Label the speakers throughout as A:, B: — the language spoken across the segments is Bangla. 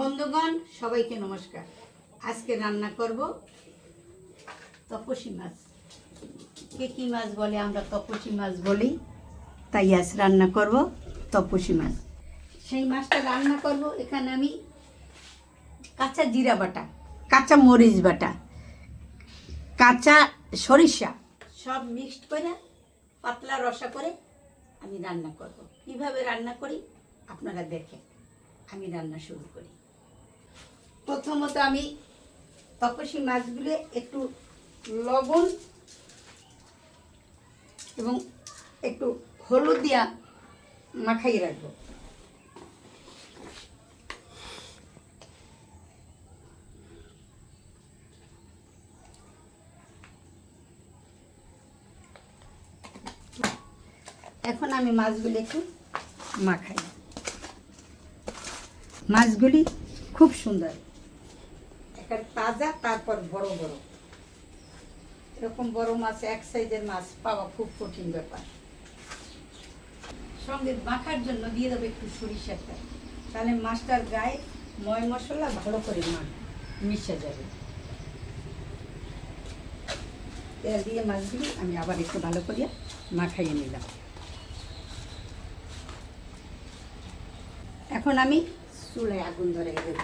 A: বন্ধুগণ সবাইকে নমস্কার। আজকে রান্না করব তপসী মাছ। কে কি মাছ বলে, আমরা তপসী মাছ বলি, তাই আজ রান্না করব তপসী মাছ। সেই মাছটা রান্না করব। এখানে আমি কাঁচা জিরা বাটা, কাঁচা মরিচ বাটা, কাঁচা সরিষা সব মিক্সড করে পাতলা রসা করে আমি রান্না করব। কিভাবে রান্না করি আপনারা দেখেন। আমি রান্না শুরু করি। প্রথমত আমি তপসী মাছগুলো একটু লবণ এবং একটু হলুদ দিয়া মাখাই রাখবো। এখন আমি মাছগুলি একটু মাখাই। মাছগুলি খুব সুন্দর, একটা তাজা, তারপর বড় বড়। এরকম বড় মাছ, এক সাইজের মাছ পাওয়া খুব কঠিন ব্যাপার। সঙ্গে মাখার জন্য দিয়ে দেবো একটু সরিষার তেল, তাহলে মাছটার গায়ে ময় মশলা ভালো করে মিশে যাবে। তেল দিয়ে মাছগুলি আমি আবার একটু ভালো করে মাখাইয়ে নিলাম। এখন আমি চুলায় আগুন ধরে দেব।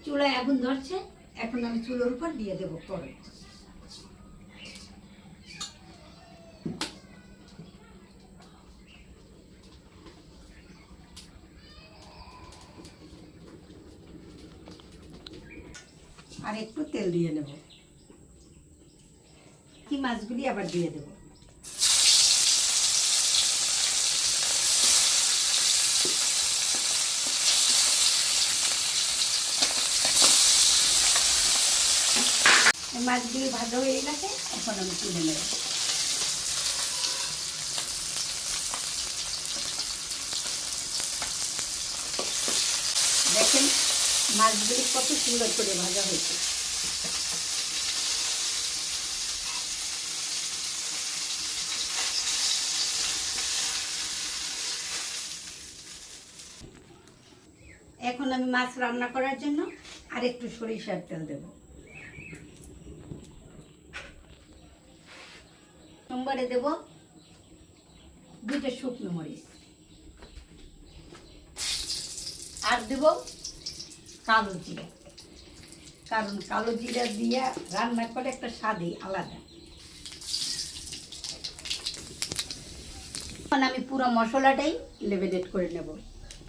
A: চুলায় আগুন ধরছে, এখন আমি চুলোর উপর দিয়ে দেব পরে। আর একটু তেল দিয়ে নেব। কি মাছগুলি আবার দিয়ে দেব। মাছগুলি ভাজা হয়ে গেছে, এখন আমি তুলে নেব। দেখেন মাছগুলি কত সুন্দর করে ভাজা হয়েছে। এখন আমি মাছ রান্না করার জন্য আর একটু সরিষার তেল দেব। সোমবারে দেব 2টা শুকনো মরিচ, আর দেব কালো জিরা। কারণ কালো জিরা দিয়ে রান্না করে একটা স্বাদই আলাদা। এখন আমি পুরো মশলাটাই লেভেলেট করে নেব।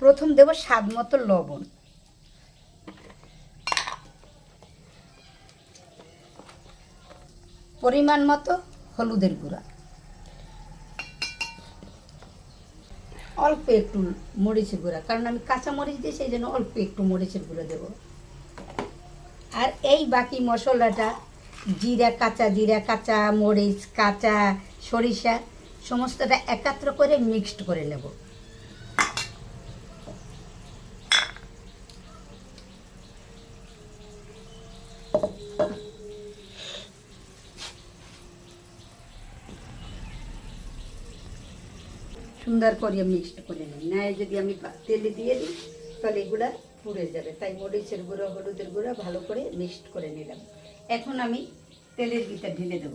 A: প্রথম দেব স্বাদ মতো লবণ, পরিমাণ মতো হলুদের গুঁড়া, অল্প একটু মরিচের গুঁড়া, কারণ আমি কাঁচা মরিচ দিই, সেই জন্য অল্প একটু মরিচের গুঁড়া দেব। আর এই বাকি মশলাটা জিরা, কাঁচা মরিচ, কাঁচা সরিষা সমস্তটা একাত্র করে মিক্সড করে নেব। সুন্দর করে মিক্সড করে নিই, না যদি আমি তেলে দিয়ে দিই তাহলে এগুলা পুড়ে যাবে। তাই মরিচের গুঁড়ো, হলুদের গুঁড়ো ভালো করে মিক্সড করে নিলাম। এখন আমি তেলের ভিতর ঢেলে দেব।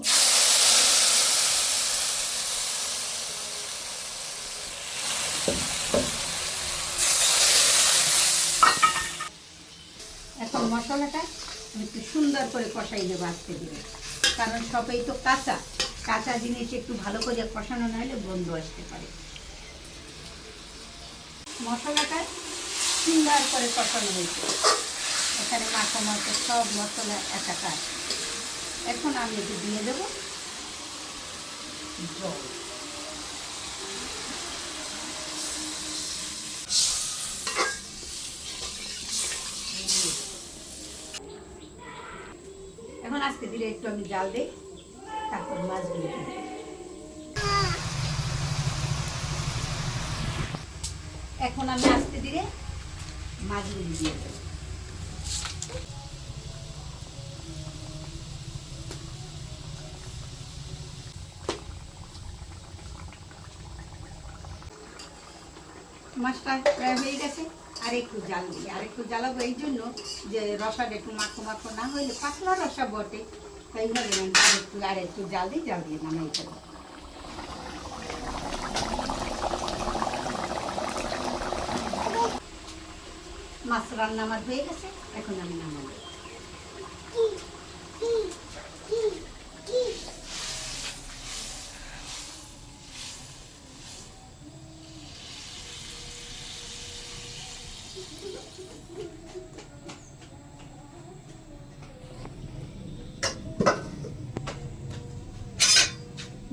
A: এখন মশলাটা একটু সুন্দর করে কষাই দেবো আস্তে ধীরে, কারণ সবই তো কাঁচা। কাঁচা জিনিস একটু ভালো করে কষানো না হলে গন্ধ আসতে পারে। মশলাটা সুন্দর করে কষানো হয়েছে, এখানে মাখা মাখা সব মশলা একাকার। এখন আমি একটু দিয়ে দেব জল। এখন আস্তে ধীরে একটু আমি জাল দিই, তারপর মাছগুলো দিই। এখন আমি আস্তে ধীরে মাছগুলি দিয়ে দেব। মাছটা প্রায় হয়ে গেছে, আর একটু জাল দিই, আর একটু জ্বালাবো এই জন্য যে রসাটা একটু মাখো মাখো না হইলে পাতলা রসা বটে, তাই ভাবে আর একটু জাল দিই, জাল দিয়ে নামাই ফেলবো। মাছ রান্না আমার হয়ে গেছে, এখন আমি নামাবো।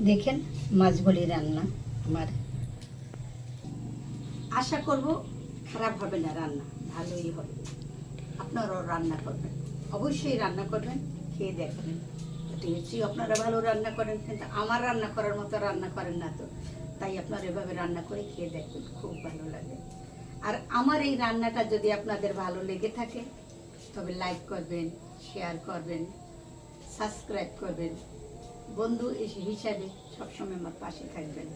A: দেখেন মাছগুলি রান্না আমার, আশা করব খারাপ হবে না, রান্না ভালোই হবে। আপনারাও রান্না করবেন, অবশ্যই রান্না করবেন, খেয়ে দেখবেন। নিশ্চয়ই আপনারা ভালো রান্না করেন, কিন্তু আমার রান্না করার মতো রান্না করেন না তো, তাই আপনারা এভাবে রান্না করে খেয়ে দেখবেন, খুব ভালো লাগে। আর আমার এই রান্নাটা যদি আপনাদের ভালো লেগে থাকে তবে লাইক করবেন, শেয়ার করবেন, সাবস্ক্রাইব করবেন, বন্ধু হিসাবে সবসময় আমার পাশে থাকবেন,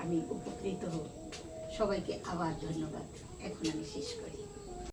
A: আমি উপকৃত হব। সবাইকে আবার ধন্যবাদ। এখন আমি শেষ করি।